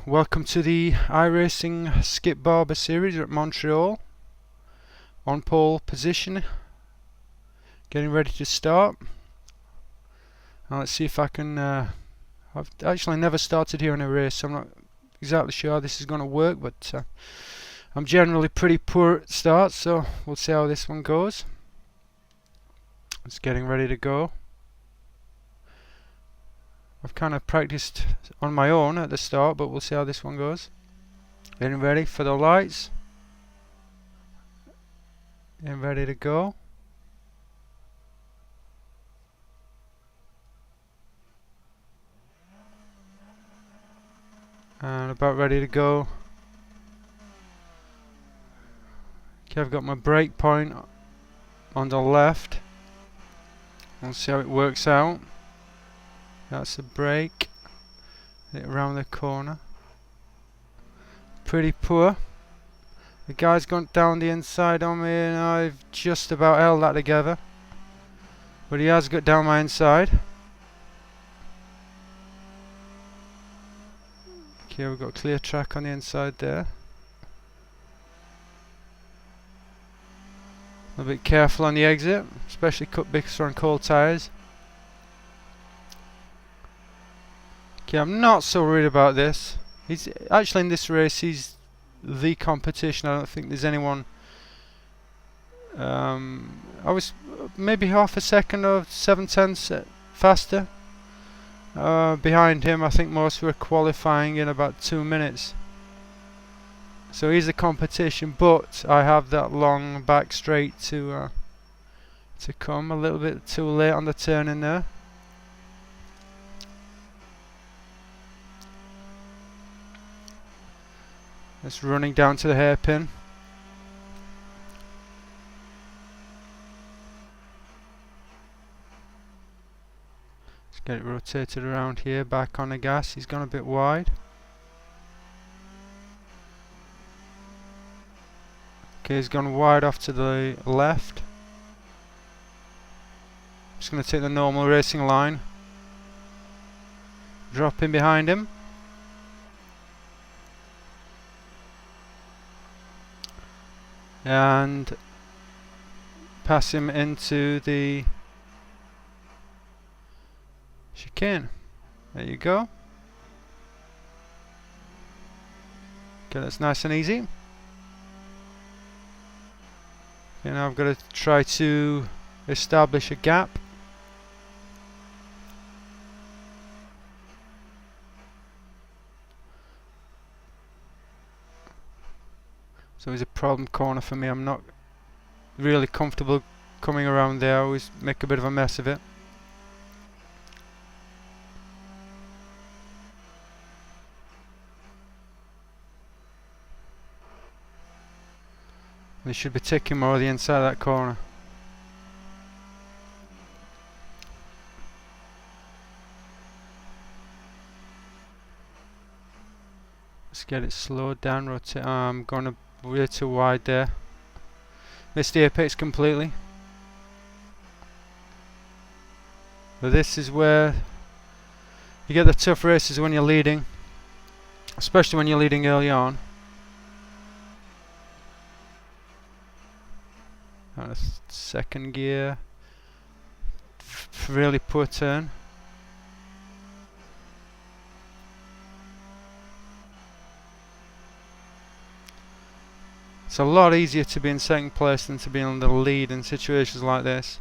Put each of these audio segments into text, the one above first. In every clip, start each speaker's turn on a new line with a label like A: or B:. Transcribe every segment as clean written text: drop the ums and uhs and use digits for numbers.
A: welcome to the iRacing Skip Barber series at Montreal. On pole position, getting ready to start. Now let's see if I can. I've actually never started here in a race, so I'm not exactly sure how this is going to work, but I'm generally pretty poor at starts, so we'll see how this one goes. It's getting ready to go. I've kind of practiced on my own at the start, but we'll see how this one goes. Getting ready for the lights. Getting ready to go. And about ready to go. Okay, I've got my brake point on the left. We'll see how it works out. That's the brake. Around the corner. Pretty poor. The guy's gone down the inside on me and I've just about held that together. But he has got down my inside. Okay, we've got clear track on the inside there. A little bit careful on the exit, especially cut bits on cold tyres. Okay, I'm not so worried about this. He's actually in this race, he's the competition. I don't think there's anyone. I was maybe half a second or 7/10 faster behind him. I think most were qualifying in about 2 minutes. So he's the competition, but I have that long back straight to come. A little bit too late on the turn in there. It's running down to the hairpin. Let's get it rotated around here, back on the gas. He's gone a bit wide. Okay, he's gone wide off to the left. Just going to take the normal racing line. Drop in behind him. And pass him into the chicane. There you go. Okay, that's nice and easy. Okay, now I've got to try to establish a gap. So it's a problem corner for me. I'm not really comfortable coming around there. I always make a bit of a mess of it. They should be taking more of the inside of that corner. Let's get it slowed down. Rotate. I'm going to way too wide there. Missed the apex completely. But this is where you get the tough races when you're leading, especially when you're leading early on. Out of second gear. Really poor turn. It's a lot easier to be in second place than to be in the lead in situations like this.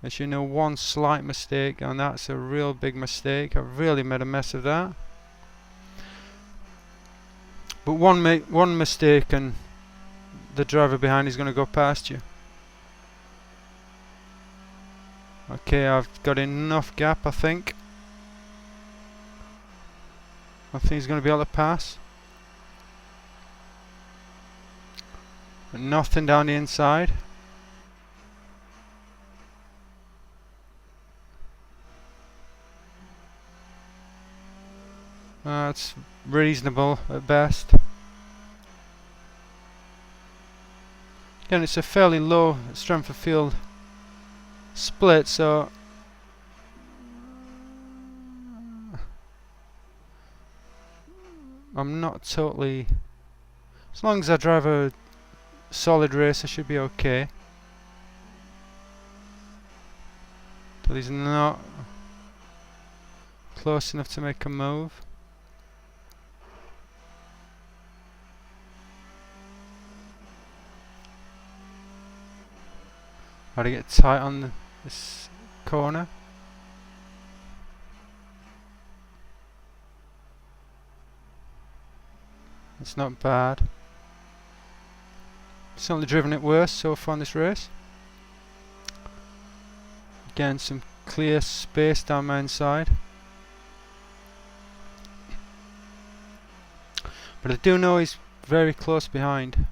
A: As you know, one slight mistake, and that's a real big mistake. I've really made a mess of that. But one mistake and the driver behind is going to go past you. Okay, I've got enough gap, I think. I think he's going to be able to pass. But nothing down the inside. It's reasonable at best. Again, it's a fairly low strength of field split, so I'm not totally... As long as I drive a solid race, I should be okay. But he's not close enough to make a move. Gotta get tight on this corner. It's not bad. Certainly driven it worse so far in this race. Again, some clear space down my inside. But I do know he's very close behind.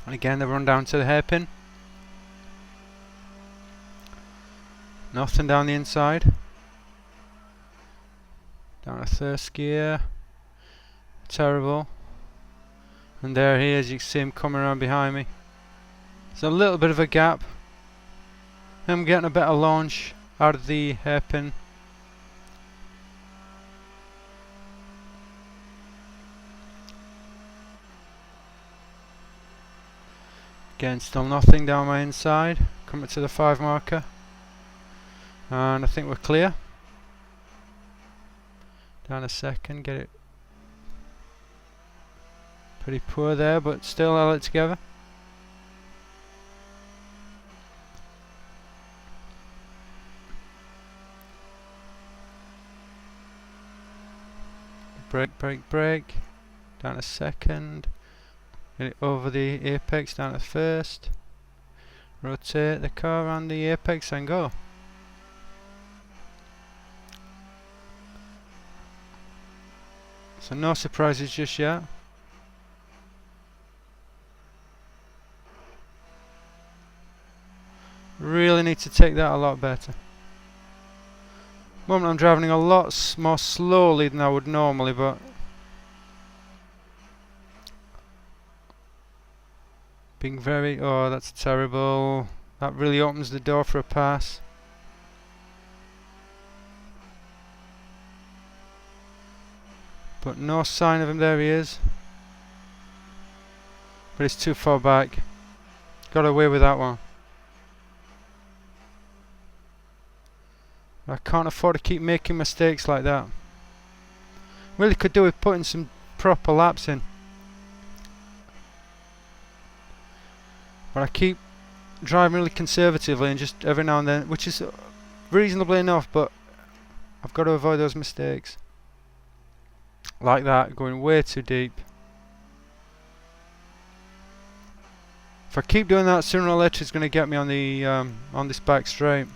A: And again, they run down to the hairpin. Nothing down the inside. Down to first gear. Terrible. And there he is, you can see him coming around behind me. There's a little bit of a gap. I'm getting a better launch out of the hairpin. Again, still nothing down my inside. Coming to the 5 marker. And I think we're clear. Down a second, get it pretty poor there, but still held it together. Brake, brake, brake. Down a second. Get it over the apex, down to first. Rotate the car around the apex and go. So no surprises just yet. Really need to take that a lot better. Moment I'm driving a lot more slowly than I would normally, but being very... oh, that's terrible. That really opens the door for a pass. But no sign of him. There he is. But he's too far back. Got away with that one. I can't afford to keep making mistakes like that. Really could do with putting some proper laps in. But I keep driving really conservatively and just every now and then, which is reasonably enough, but I've got to avoid those mistakes. Like that, going way too deep. If I keep doing that, sooner or later it's going to get me on the on this back straight.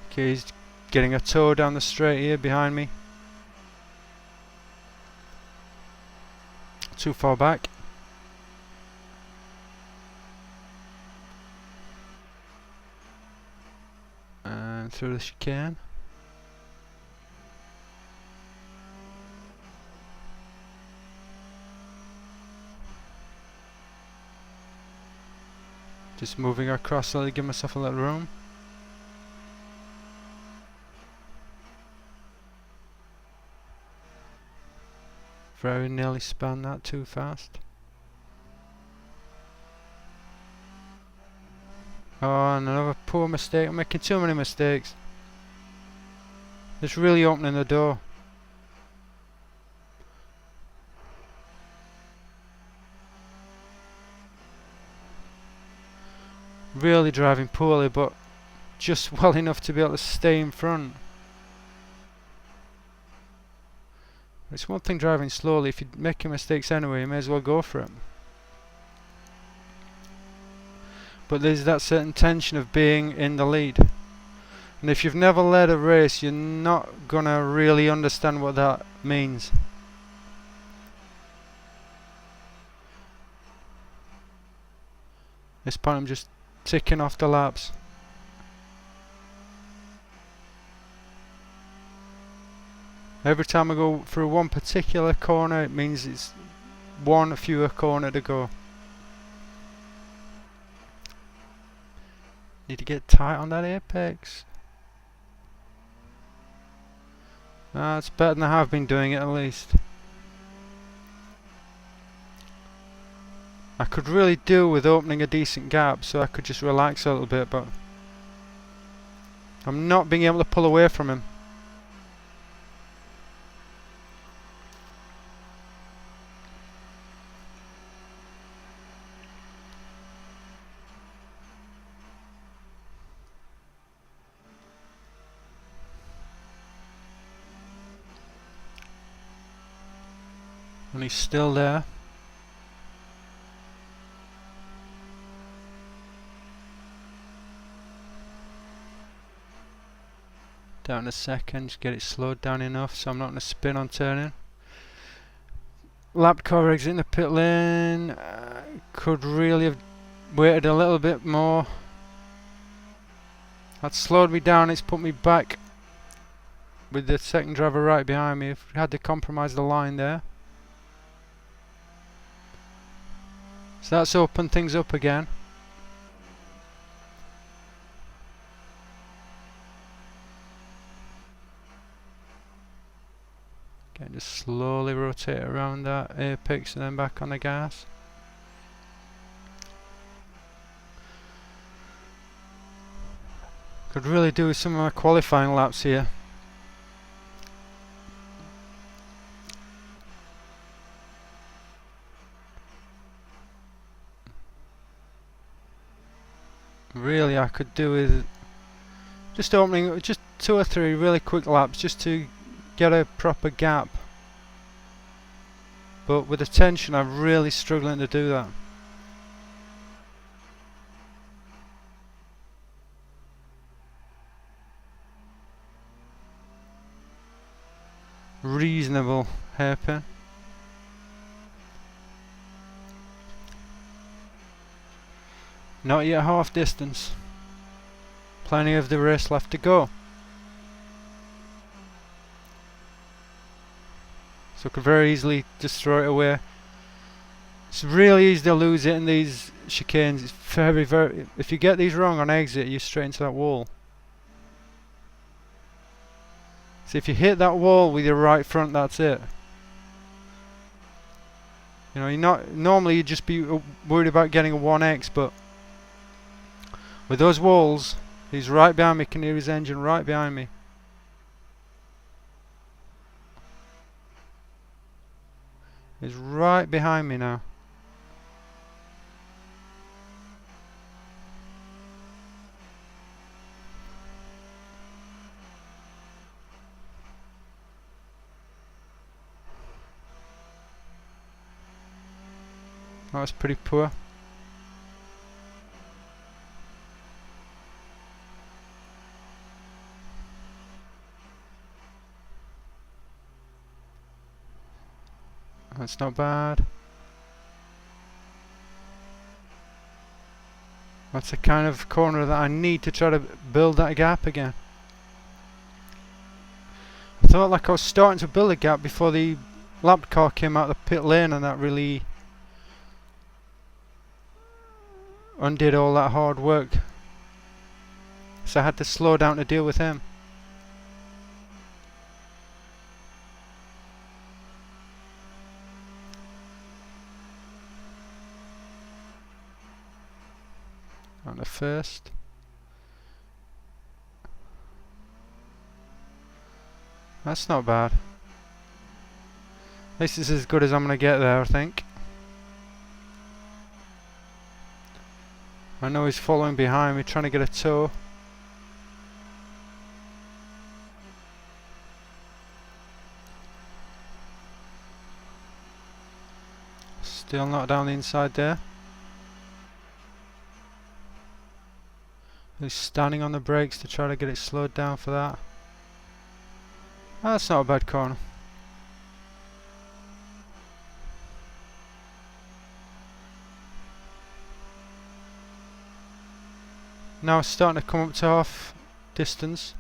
A: Okay, he's getting a toe down the straight here behind me. Too far back. And through the chicane. Just moving across slowly, give myself a little room. Very nearly spun that too fast. Oh, and another poor mistake. I'm making too many mistakes. It's really opening the door. Really driving poorly, but just well enough to be able to stay in front. It's one thing driving slowly. If you're making mistakes anyway, you may as well go for it. But there's that certain tension of being in the lead. And if you've never led a race, you're not gonna really understand what that means. This point I'm just ticking off the laps. Every time I go through one particular corner, it means it's one fewer corner to go. Need to get tight on that apex. It's better than I have been doing it at least. I could really do with opening a decent gap so I could just relax a little bit, but I'm not being able to pull away from him. And he's still there. Down a second, just get it slowed down enough so I'm not going to spin on turning. Lap car exiting the pit lane. Could really have waited a little bit more. That slowed me down, it's put me back with the second driver right behind me. If we had to compromise the line there. So that's opened things up again. Okay, just slowly rotate around that apex and then back on the gas. Could really do with some of my qualifying laps here. Really, I could do with just opening just 2 or 3 really quick laps just to get a proper gap. But with the tension, I'm really struggling to do that. Reasonable hairpin. Not yet half distance. Plenty of the race left to go. So I could very easily just throw it away. It's really easy to lose it in these chicanes. It's very, very... If you get these wrong on exit, you're straight into that wall. So if you hit that wall with your right front, that's it. You know, you're not... Normally you'd just be worried about getting a 1x, but with those walls, he's right behind me. Can hear his engine right behind me. He's right behind me now. That was pretty poor. That's not bad. That's the kind of corner that I need to try to build that gap again. I thought like I was starting to build a gap before the lap car came out of the pit lane, and that really undid all that hard work. So I had to slow down to deal with him. On the first. That's not bad. At least it's as good as I'm going to get there, I think. I know he's following behind me, trying to get a toe. Still not down the inside there. He's standing on the brakes to try to get it slowed down for that. That's not a bad corner. Now it's starting to come up to half distance.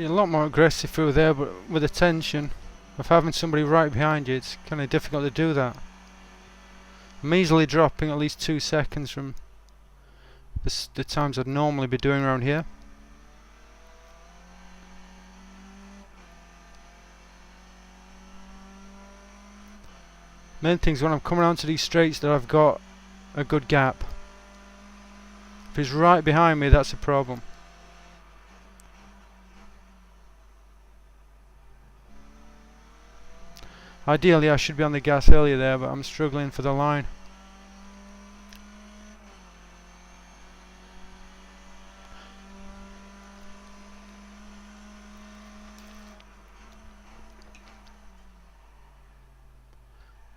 A: Be a lot more aggressive through there, but with the tension of having somebody right behind you, it's kind of difficult to do that. I'm easily dropping at least 2 seconds from the times I'd normally be doing around here. Main thing is when I'm coming onto these straights that I've got a good gap. If he's right behind me, that's a problem. Ideally I should be on the gas earlier there, but I'm struggling for the line.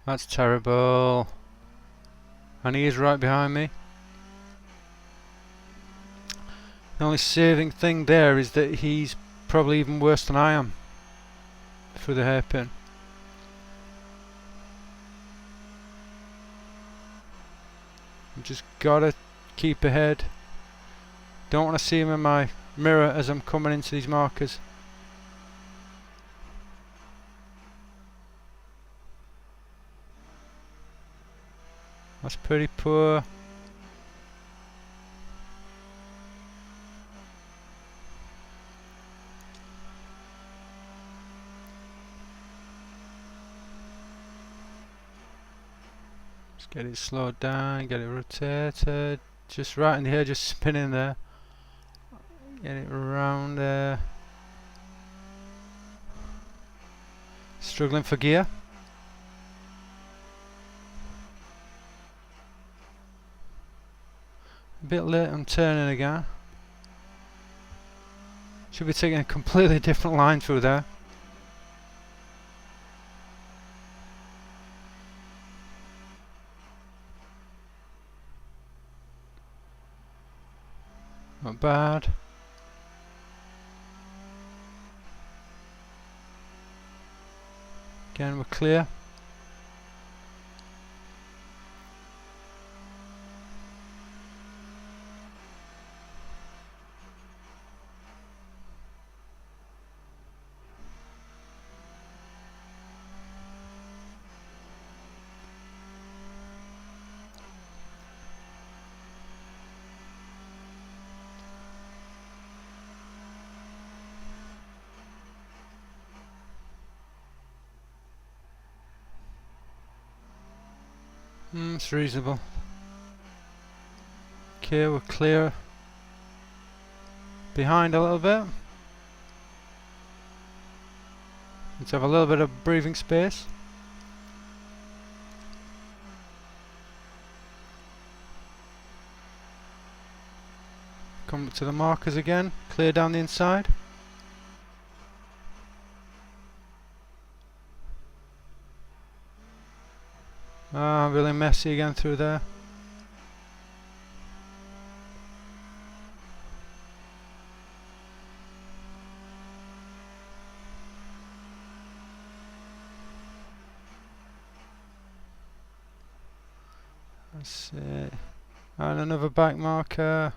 A: That's terrible. And he is right behind me. The only saving thing there is that he's probably even worse than I am through the hairpin. I've just gotta keep ahead. Don't want to see him in my mirror as I'm coming into these markers. That's pretty poor. Just get it slowed down, get it rotated. Just right in the air, just spinning there. Get it around there. Struggling for gear. A bit late on turning again. Should be taking a completely different line through there. Not bad. Again, we're clear. It's reasonable. Okay, we're clear. Behind a little bit. Let's have a little bit of breathing space. Come to the markers again. Clear down the inside. Really messy again through there. That's it. And another back marker.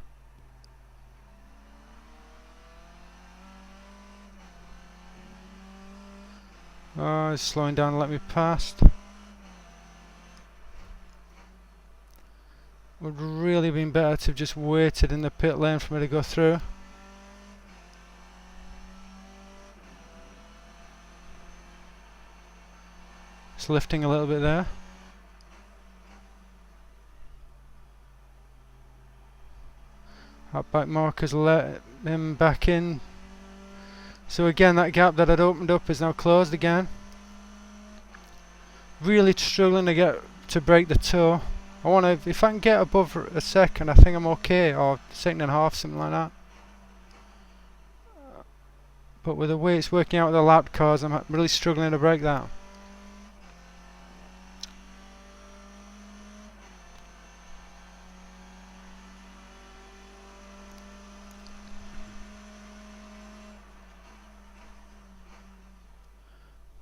A: Oh, it's slowing down to let me past. Would really been better to have just waited in the pit lane for me to go through. It's lifting a little bit there. That back marker's let him back in. So again, that gap that I'd opened up is now closed again. Really struggling to get to break the toe. I want to, if I can get above a second, I think I'm okay, or second and a half, something like that. But with the way it's working out with the lap cars, I'm really struggling to break that.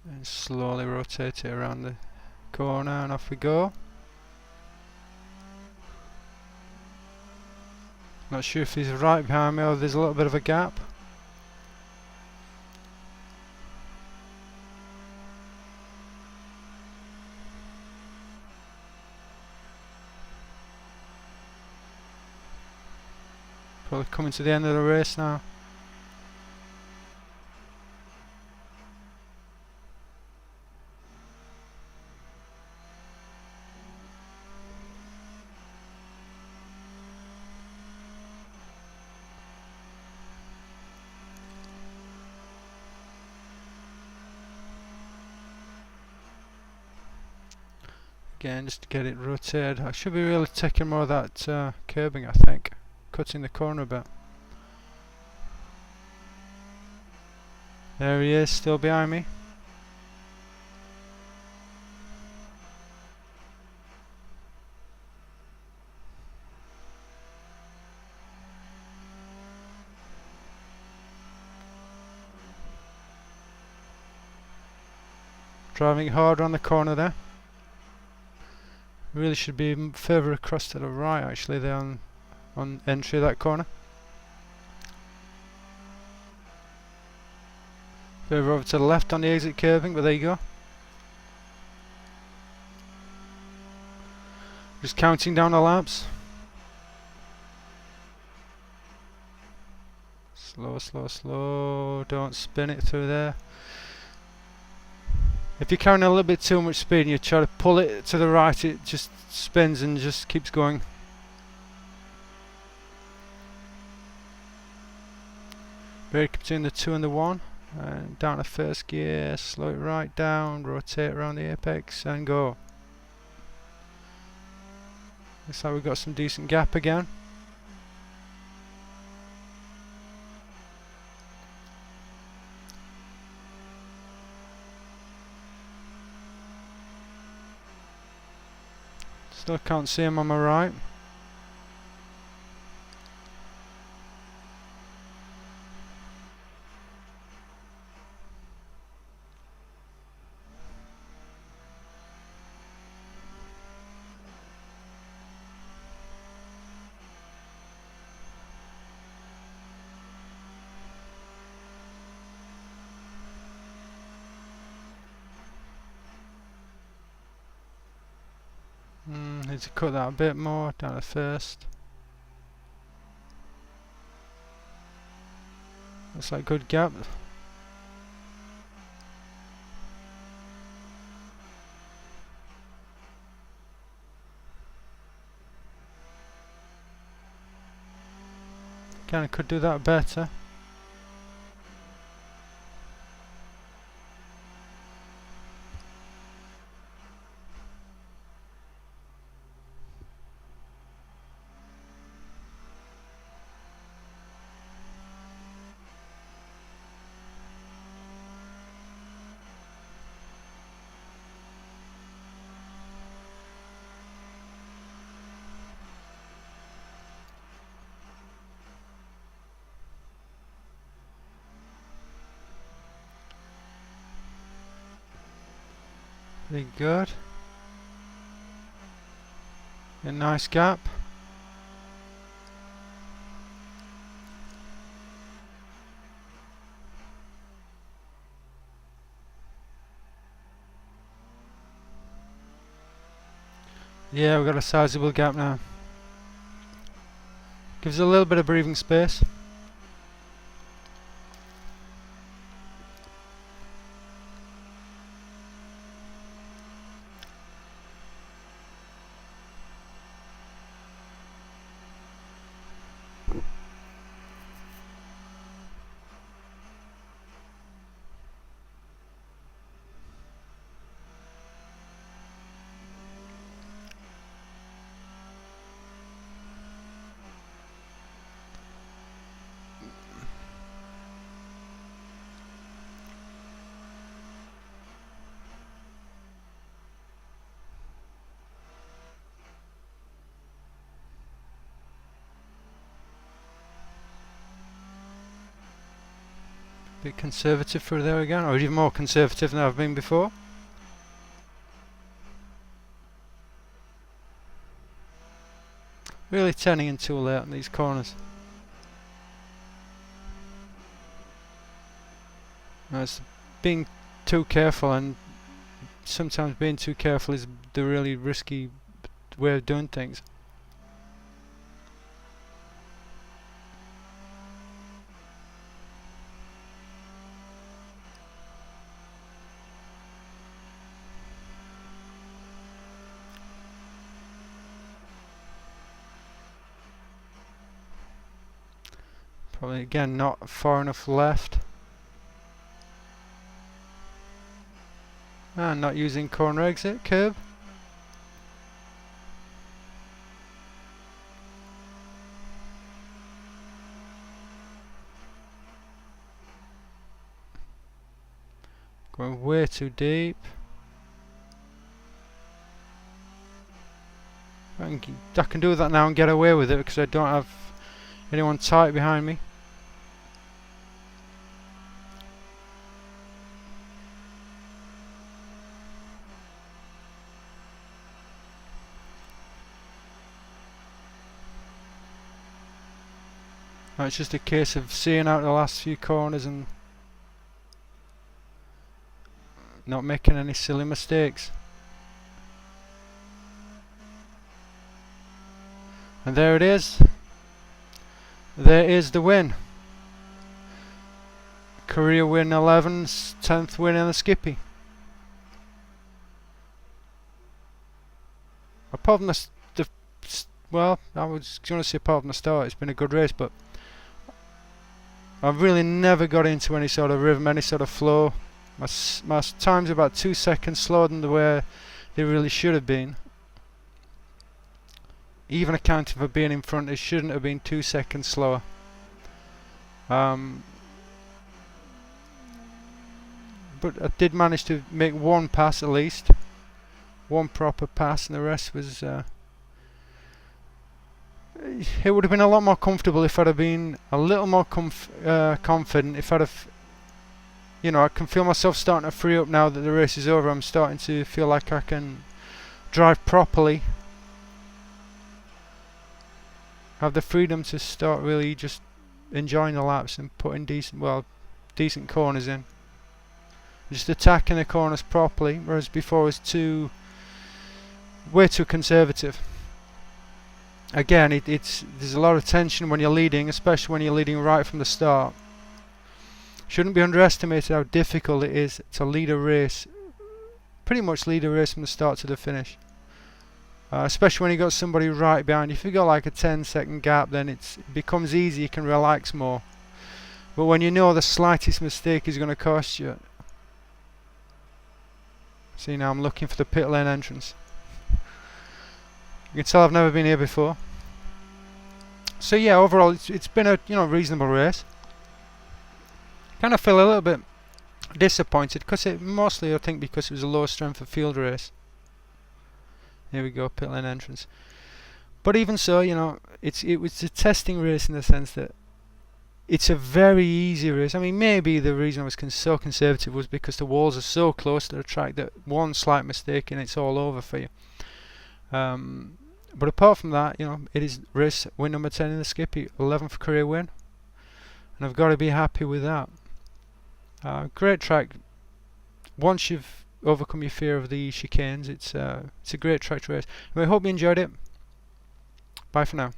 A: And slowly rotate it around the corner and off we go. Not sure if he's right behind me or there's a little bit of a gap. Probably coming to the end of the race now. Again, just to get it rotated. I should be really taking more of that curbing, I think. Cutting the corner a bit. There he is, still behind me. Driving hard on the corner there. Really should be further across to the right actually there on entry of that corner. Further over to the left on the exit curbing, but there you go. Just counting down the laps. Slow, slow, slow. Don't spin it through there. If you're carrying a little bit too much speed and you try to pull it to the right, it just spins and just keeps going. Brake between the 2 and the 1. And down to first gear, slow it right down, rotate around the apex and go. Looks like we've got some decent gap again. Still can't see him on my right. Need to cut that a bit more down to first. Looks like good gap. Kinda could do that better. Pretty good. A nice gap. Yeah, we've got a sizable gap now. Gives a little bit of breathing space. Bit conservative through there again, or even more conservative than I've been before. Really turning in too late on these corners. It's being too careful, and sometimes being too careful is the really risky way of doing things. Probably again not far enough left. And not using corner exit curb. Going way too deep. I can do that now and get away with it because I don't have anyone tight behind me. Now it's just a case of seeing out the last few corners and not making any silly mistakes. And there it is. There is the win. Career win 11, 10th win in the Skippy. Apart from well, I was going to say apart from the start, it's been a good race, but I've really never got into any sort of rhythm, any sort of flow. My time's about 2 seconds slower than the way they really should have been. Even accounting for being in front, it shouldn't have been 2 seconds slower. But I did manage to make one pass at least. One proper pass, and the rest was... it would have been a lot more comfortable if I'd have been a little more confident. If I'd have... You know, I can feel myself starting to free up now that the race is over. I'm starting to feel like I can drive properly. Have the freedom to start really just enjoying the laps and putting decent corners in. Just attacking the corners properly, whereas before I was way too conservative. Again, there's a lot of tension when you're leading, especially when you're leading right from the start. Shouldn't be underestimated how difficult it is to lead a race, pretty much lead a race from the start to the finish. Especially when you got somebody right behind you. If you got like a 10-second gap, then it becomes easy, you can relax more. But when you know the slightest mistake is going to cost you. See, now I'm looking for the pit lane entrance. You can tell I've never been here before. So yeah, overall it's been a reasonable race. Kind of feel a little bit disappointed because mostly I think because it was a low strength of field race. Here we go, pit lane entrance. But even so, it was a testing race in the sense that it's a very easy race. I mean, maybe the reason I was so conservative was because the walls are so close to the track that one slight mistake and it's all over for you. But apart from that, it is race win number 10 in the Skippy, 11th career win, and I've got to be happy with that. Great track. Once you've overcome your fear of the chicanes, it's a great track to race. I hope you enjoyed it. Bye for now.